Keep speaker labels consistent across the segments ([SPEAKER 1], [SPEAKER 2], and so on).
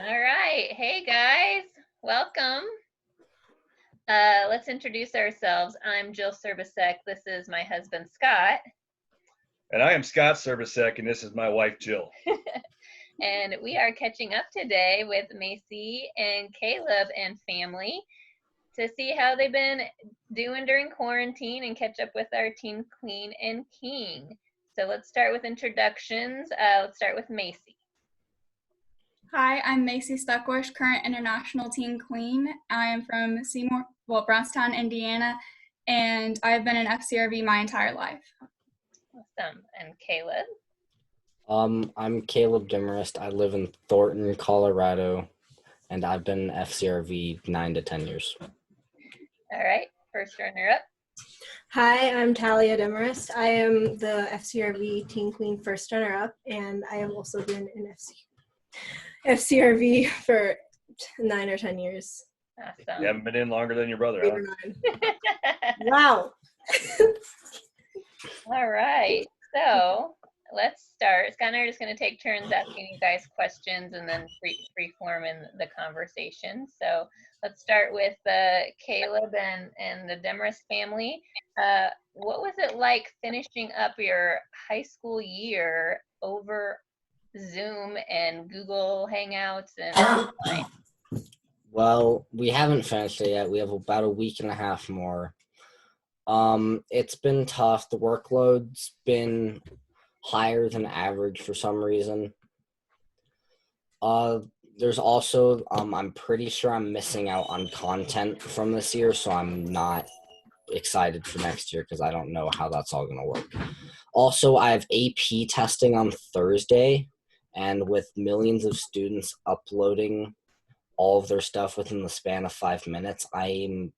[SPEAKER 1] All right. Hey, guys. Welcome. Let's introduce ourselves. I'm Jill Serbousek. This is my husband, Scott.
[SPEAKER 2] And I am Scott Serbousek, and this is my wife, Jill.
[SPEAKER 1] And we are catching up today with Macy and Caleb and family to see how they've been doing during quarantine and catch up with our teen queen and king. So let's start with introductions. Let's start with Macy.
[SPEAKER 3] Hi, I'm Macey Stuckwisch, current international teen queen. I am from Brownstown, Indiana, and I've been in FCRV my entire life.
[SPEAKER 1] Awesome. And Caleb?
[SPEAKER 4] I'm Talia Demarest. I live in Thornton, Colorado, and I've been in FCRV 9 to 10 years.
[SPEAKER 1] All right, first runner-up.
[SPEAKER 5] Hi, I'm Talia Demarest. I am the FCRV Teen Queen first runner-up, and I have also been in FCRV for 9 or 10 years.
[SPEAKER 1] Awesome.
[SPEAKER 2] You haven't been in longer than your brother, huh?
[SPEAKER 5] Wow.
[SPEAKER 1] All right, so let's start. Scott and I are just going to take turns asking you guys questions and then free form in the conversation. So let's start with Caleb and the Demarest family. What was it like finishing up your high school year over Zoom and Google Hangouts and online?
[SPEAKER 4] Well, we haven't finished it yet. We have about a week and a half more. It's been tough. The workload's been higher than average for some reason. There's also, I'm pretty sure I'm missing out on content from this year, so I'm not excited for next year because I don't know how that's all going to work. Also, I have AP testing on Thursday, and with millions of students uploading all of their stuff within the span of 5 minutes, I'm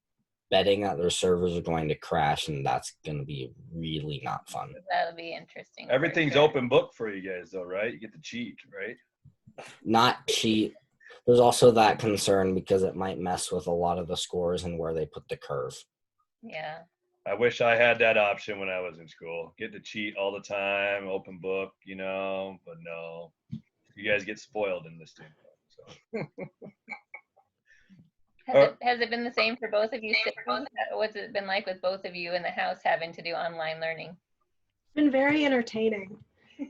[SPEAKER 4] betting that their servers are going to crash, and that's going to be really not fun.
[SPEAKER 1] That'll be interesting.
[SPEAKER 2] Everything's open book for you guys, though, right? You get to cheat, right?
[SPEAKER 4] Not cheat. There's also that concern because it might mess with a lot of the scores and where they put the curve.
[SPEAKER 1] Yeah.
[SPEAKER 2] I wish I had that option when I was in school. Get to cheat all the time, open book, but no. You guys get spoiled in this team. So.
[SPEAKER 1] Has it been the same for both of you siblings? What's it been like with both of you in the house having to do online learning?
[SPEAKER 5] It's been very entertaining.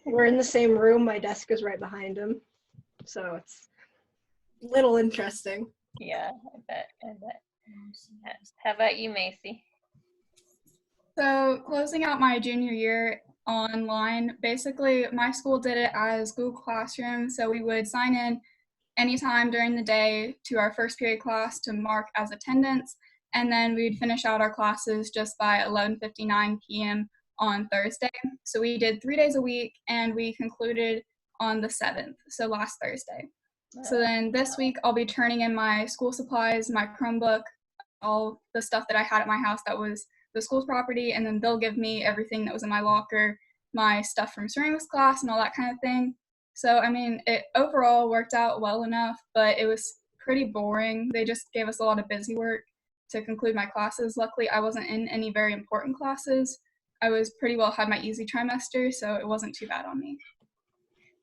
[SPEAKER 5] We're in the same room. My desk is right behind him. So it's a little interesting.
[SPEAKER 1] Yeah, I bet. How about you, Macy?
[SPEAKER 3] So closing out my junior year online, basically my school did it as Google Classroom, so we would sign in anytime during the day to our first period class to mark as attendance, and then we'd finish out our classes just by 11:59 p.m. on Thursday. So we did 3 days a week, and we concluded on the 7th, so last Thursday. So then this week I'll be turning in my school supplies, my Chromebook, all the stuff that I had at my house that was the school's property, and then they'll give me everything that was in my locker, my stuff from ceramics class and all that kind of thing. So, I mean, it overall worked out well enough, but it was pretty boring. They just gave us a lot of busy work to conclude my classes. Luckily, I wasn't in any very important classes. I was pretty well had my easy trimester, so it wasn't too bad on me.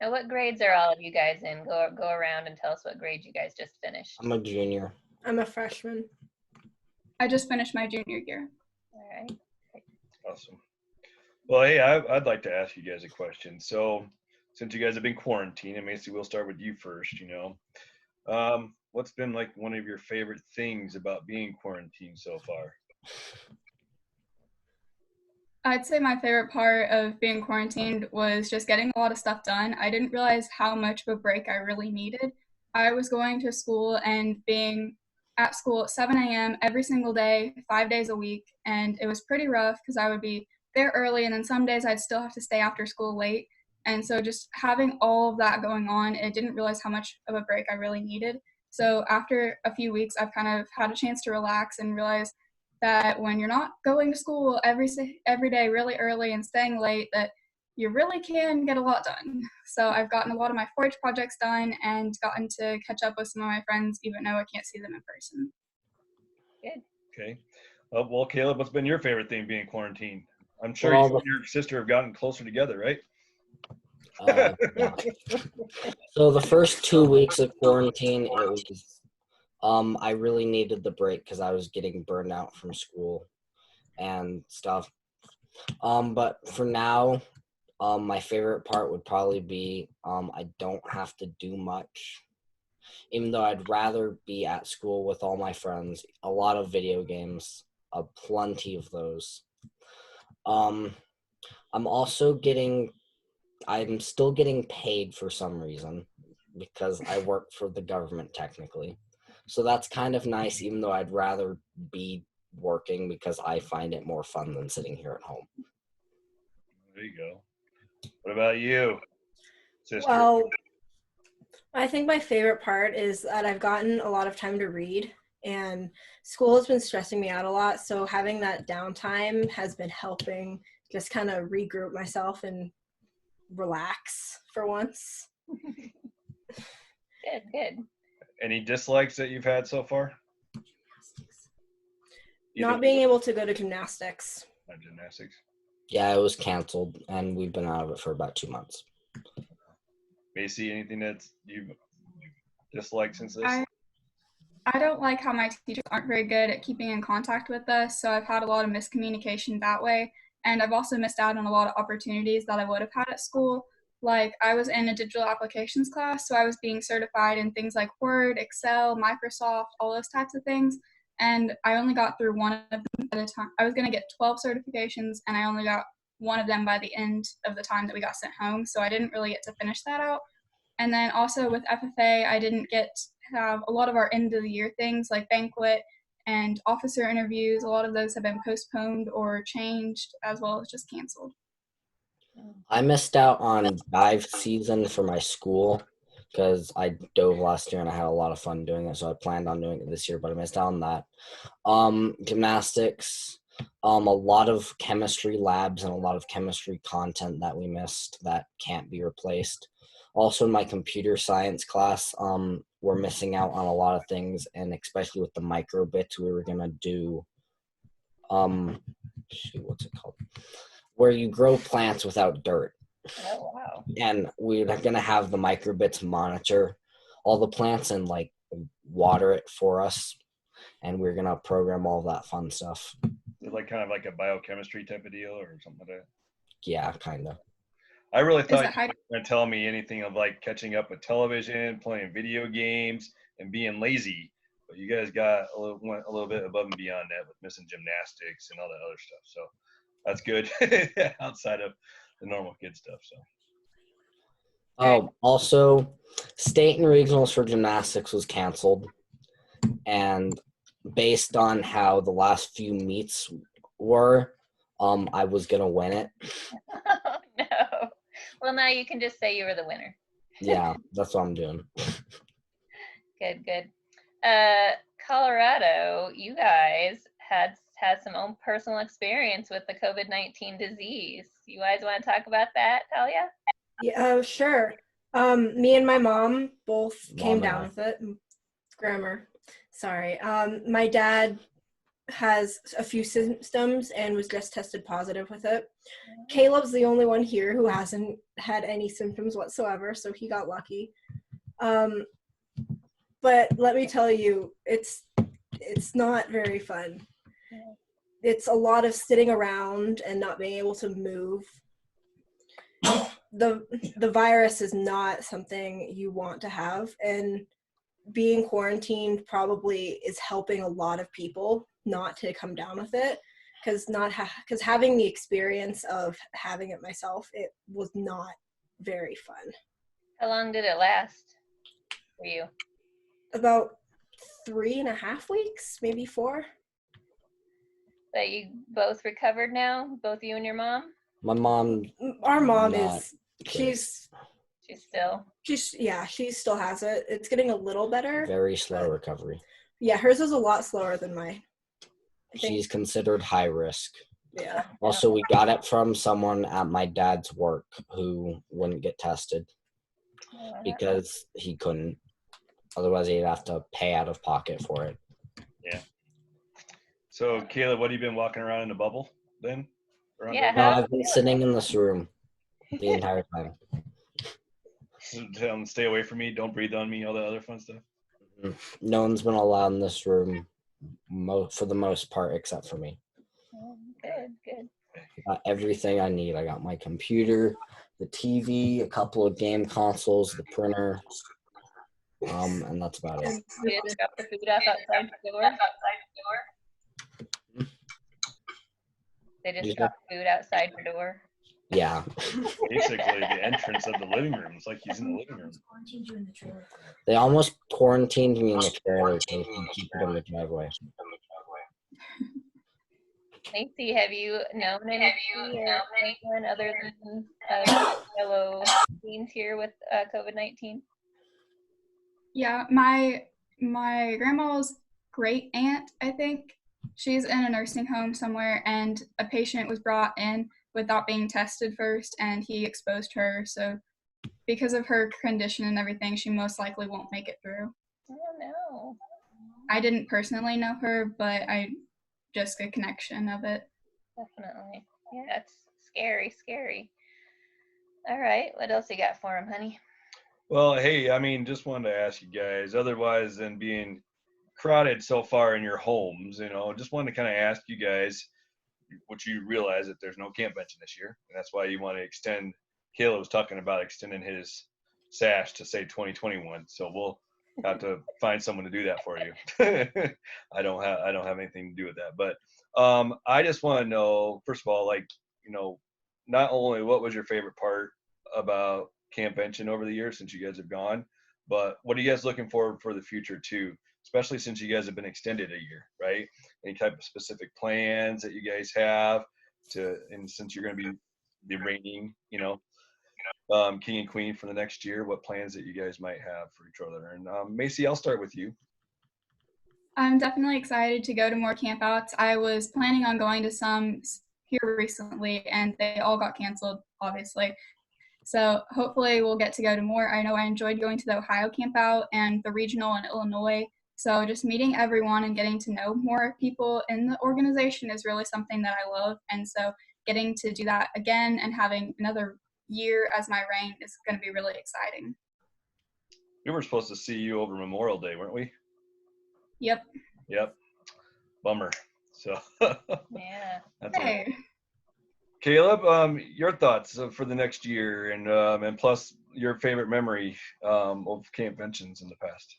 [SPEAKER 1] Now, what grades are all of you guys in? Go around and tell us what grade you guys just finished.
[SPEAKER 4] I'm a junior.
[SPEAKER 5] I'm a freshman.
[SPEAKER 3] I just finished my junior year.
[SPEAKER 1] All right.
[SPEAKER 2] Awesome. Well, hey, I'd like to ask you guys a question. So, since you guys have been quarantined, and Macy, we'll start with you first, what's been like one of your favorite things about being quarantined so far?
[SPEAKER 3] I'd say my favorite part of being quarantined was just getting a lot of stuff done. I didn't realize how much of a break I really needed. I was going to school and being at school at 7 a.m. every single day, 5 days a week, and it was pretty rough because I would be there early, and then some days I'd still have to stay after school late. And so just having all of that going on, I didn't realize how much of a break I really needed. So after a few weeks, I've kind of had a chance to relax and realize that when you're not going to school every day really early and staying late, that you really can get a lot done. So I've gotten a lot of my 4-H projects done and gotten to catch up with some of my friends, even though I can't see them in person.
[SPEAKER 1] Good.
[SPEAKER 2] Okay. Well, Caleb, what's been your favorite thing being quarantined? I'm sure
[SPEAKER 4] Well,
[SPEAKER 2] you and your sister have gotten closer together, right?
[SPEAKER 4] Yeah. So the first 2 weeks of quarantine, it was I really needed the break because I was getting burned out from school and stuff. But for now, my favorite part would probably be I don't have to do much. Even though I'd rather be at school with all my friends, a lot of video games, plenty of those. I'm still getting paid for some reason because I work for the government technically. So that's kind of nice, even though I'd rather be working because I find it more fun than sitting here at home.
[SPEAKER 2] There you go. What about you, sister?
[SPEAKER 5] Well, I think my favorite part is that I've gotten a lot of time to read, and school has been stressing me out a lot. So having that downtime has been helping just kind of regroup myself and relax for once.
[SPEAKER 1] Good.
[SPEAKER 2] Any dislikes that you've had so far?
[SPEAKER 5] Not being able to go to gymnastics.
[SPEAKER 2] Gymnastics.
[SPEAKER 4] Yeah, it was canceled, and we've been out of it for about 2 months.
[SPEAKER 2] Macy, anything that you've disliked since this?
[SPEAKER 3] I don't like how my teachers aren't very good at keeping in contact with us, so I've had a lot of miscommunication that way, and I've also missed out on a lot of opportunities that I would have had at school. Like, I was in a digital applications class, so I was being certified in things like Word, Excel, Microsoft, all those types of things, and I only got through one of them at a time. I was going to get 12 certifications, and I only got one of them by the end of the time that we got sent home, so I didn't really get to finish that out. And then also with FFA, I didn't get to have a lot of our end of the year things like banquet and officer interviews. A lot of those have been postponed or changed, as well as just canceled.
[SPEAKER 4] I missed out on dive season for my school because I dove last year and I had a lot of fun doing it. So I planned on doing it this year, but I missed out on that. Gymnastics, a lot of chemistry labs and a lot of chemistry content that we missed that can't be replaced. Also, in my computer science class, we're missing out on a lot of things, and especially with the microbits, we were gonna do, what's it called? Where you grow plants without dirt.
[SPEAKER 1] Oh, wow.
[SPEAKER 4] And we're gonna have the microbits monitor all the plants and like water it for us, and we're gonna program all that fun stuff.
[SPEAKER 2] Like kind of like a biochemistry type of deal or something like that?
[SPEAKER 4] Yeah, kind of.
[SPEAKER 2] I really thought you were going to tell me anything of like catching up with television, playing video games, and being lazy. But you guys got a little bit above and beyond that with missing gymnastics and all that other stuff. So that's good outside of the normal kid stuff. So.
[SPEAKER 4] Oh, also, state and regionals for gymnastics was canceled. And based on how the last few meets were, I was going to win it.
[SPEAKER 1] Oh, no. Well, now you can just say you were the winner.
[SPEAKER 4] Yeah, that's what I'm doing.
[SPEAKER 1] Good. Colorado, you guys had some own personal experience with the COVID-19 disease. You guys want to talk about that, Talia?
[SPEAKER 5] Yeah, sure. Me and my mom both came down with it. Grammar. Sorry. My dad has a few symptoms and was just tested positive with it. Caleb's the only one here who hasn't had any symptoms whatsoever, so he got lucky. But let me tell you, it's not very fun. It's a lot of sitting around and not being able to move. The virus is not something you want to have, and being quarantined probably is helping a lot of people not to come down with it, because having the experience of having it myself, it was not very fun.
[SPEAKER 1] How long did it last for you?
[SPEAKER 5] About 3.5 weeks, maybe 4.
[SPEAKER 1] But you both recovered now, both you and your mom?
[SPEAKER 5] Our mom
[SPEAKER 4] not
[SPEAKER 5] is she still has it. It's getting a little better.
[SPEAKER 4] Very slow recovery.
[SPEAKER 5] Yeah, hers is a lot slower than mine.
[SPEAKER 4] She's considered high risk.
[SPEAKER 5] Yeah.
[SPEAKER 4] Also, we got it from someone at my dad's work who wouldn't get tested because he couldn't. Otherwise, he'd have to pay out of pocket for it.
[SPEAKER 2] Yeah. So, Caleb, what have you been walking around in the bubble then?
[SPEAKER 1] Yeah.
[SPEAKER 4] No, I've been sitting in this room the entire time.
[SPEAKER 2] tell them stay away from me, don't breathe on me, all that other fun stuff?
[SPEAKER 4] No one's been allowed in this room for the most part except for me.
[SPEAKER 1] Oh, good.
[SPEAKER 4] I got everything I need. I got my computer, the TV, a couple of game consoles, the printer, and that's about it.
[SPEAKER 1] You just drop the food off outside the door? They just drop food outside your door?
[SPEAKER 4] Yeah.
[SPEAKER 2] Basically, the entrance of the living room. It's like he's in the living room.
[SPEAKER 4] They almost quarantined me in the trailer so we can keep it in the driveway.
[SPEAKER 1] Macy, have you known anyone other than fellow teens here with COVID-19?
[SPEAKER 3] Yeah, my grandma's great aunt, I think, she's in a nursing home somewhere, and a patient was brought in without being tested first, and he exposed her. So because of her condition and everything, she most likely won't make it through.
[SPEAKER 1] Oh, no.
[SPEAKER 3] I didn't personally know her, but I just a connection of it.
[SPEAKER 1] Definitely. Yeah, it's scary. All right, what else you got for him, honey?
[SPEAKER 2] Well, hey, I mean, just wanted to ask you guys, otherwise than being crowded so far in your homes, just wanted to kind of ask you guys, what you realize that there's no campbenching this year, and that's why you want to extend. Caleb was talking about extending his sash to say 2021, so we'll have to find someone to do that for you. I don't have anything to do with that, but I just want to know, first of all, not only what was your favorite part about campbenching over the years since you guys have gone, but what are you guys looking forward for the future too, especially since you guys have been extended a year, right? Any type of specific plans that you guys have and since you're going to be the reigning, king and queen for the next year, what plans that you guys might have for each other? And Macy, I'll start with you.
[SPEAKER 3] I'm definitely excited to go to more campouts. I was planning on going to some here recently, and they all got canceled, obviously. So hopefully we'll get to go to more. I know I enjoyed going to the Ohio campout and the regional in Illinois. So just meeting everyone and getting to know more people in the organization is really something that I love. And so getting to do that again and having another year as my reign is going to be really exciting.
[SPEAKER 2] We were supposed to see you over Memorial Day, weren't we?
[SPEAKER 3] Yep.
[SPEAKER 2] Bummer. So
[SPEAKER 1] yeah.
[SPEAKER 2] That's hey. Caleb, your thoughts for the next year, and plus your favorite memory of campventions in the past.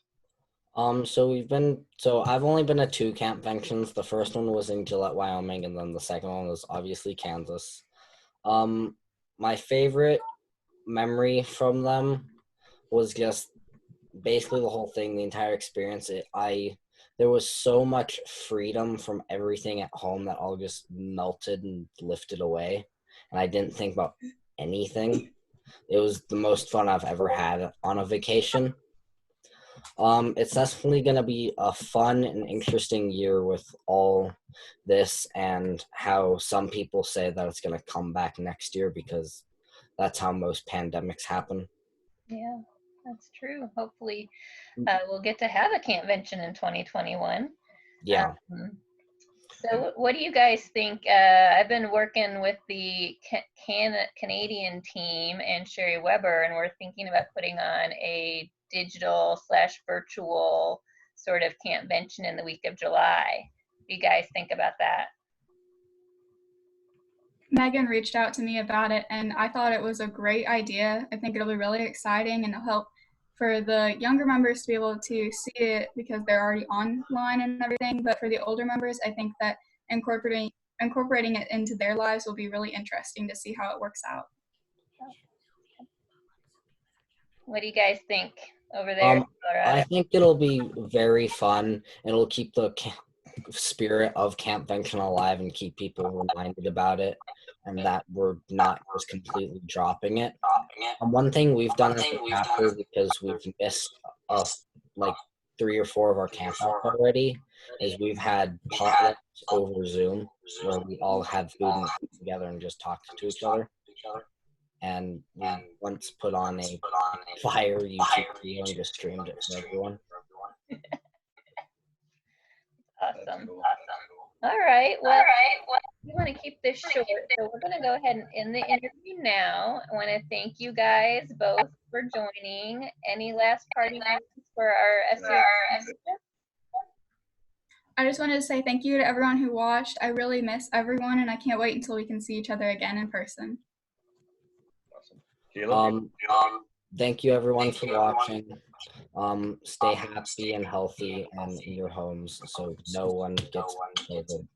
[SPEAKER 4] So I've only been to 2 campventions. The first one was in Gillette, Wyoming, and then the second one was obviously Kansas. My favorite memory from them was just basically the whole thing, the entire experience. There was so much freedom from everything at home that all just melted and lifted away, and I didn't think about anything. It was the most fun I've ever had on a vacation. It's definitely going to be a fun and interesting year with all this, and how some people say that it's going to come back next year because that's how most pandemics happen.
[SPEAKER 1] Yeah, that's true. Hopefully we'll get to have a campvention in 2021.
[SPEAKER 4] Yeah.
[SPEAKER 1] So what do you guys think? I've been working with the Canadian team and Sherry Weber, and we're thinking about putting on a digital/virtual sort of campvention in the week of July. What do you guys think about that?
[SPEAKER 3] Megan reached out to me about it, and I thought it was a great idea. I think it'll be really exciting, and it'll help for the younger members to be able to see it because they're already online and everything. But for the older members, I think that incorporating it into their lives will be really interesting to see how it works out.
[SPEAKER 1] What do you guys think over there?
[SPEAKER 4] I think it'll be very fun. It'll keep the spirit of campvention alive and keep people reminded about it, and that we're not just completely dropping it. One thing we've done as a chapter, because we've missed like 3 or 4 of our campouts already, is we've had potlucks over Zoom where we all had food and together and just talked to each other. And we once put on a fire YouTube video and just streamed it for everyone.
[SPEAKER 1] Awesome. All right. Well, we want to keep this short, so we're going to go ahead and end the interview now. I want to thank you guys both for joining. Any last parting words for our SES?
[SPEAKER 3] I just wanted to say thank you to everyone who watched. I really miss everyone, and I can't wait until we can see each other again in person.
[SPEAKER 2] Awesome. Caleb?
[SPEAKER 4] Thank you everyone for watching. Stay happy and healthy and in your homes so no one gets COVID.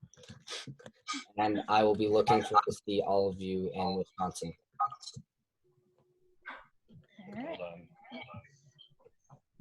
[SPEAKER 4] And I will be looking forward to see all of you in Wisconsin.
[SPEAKER 1] All right.
[SPEAKER 2] Hold on.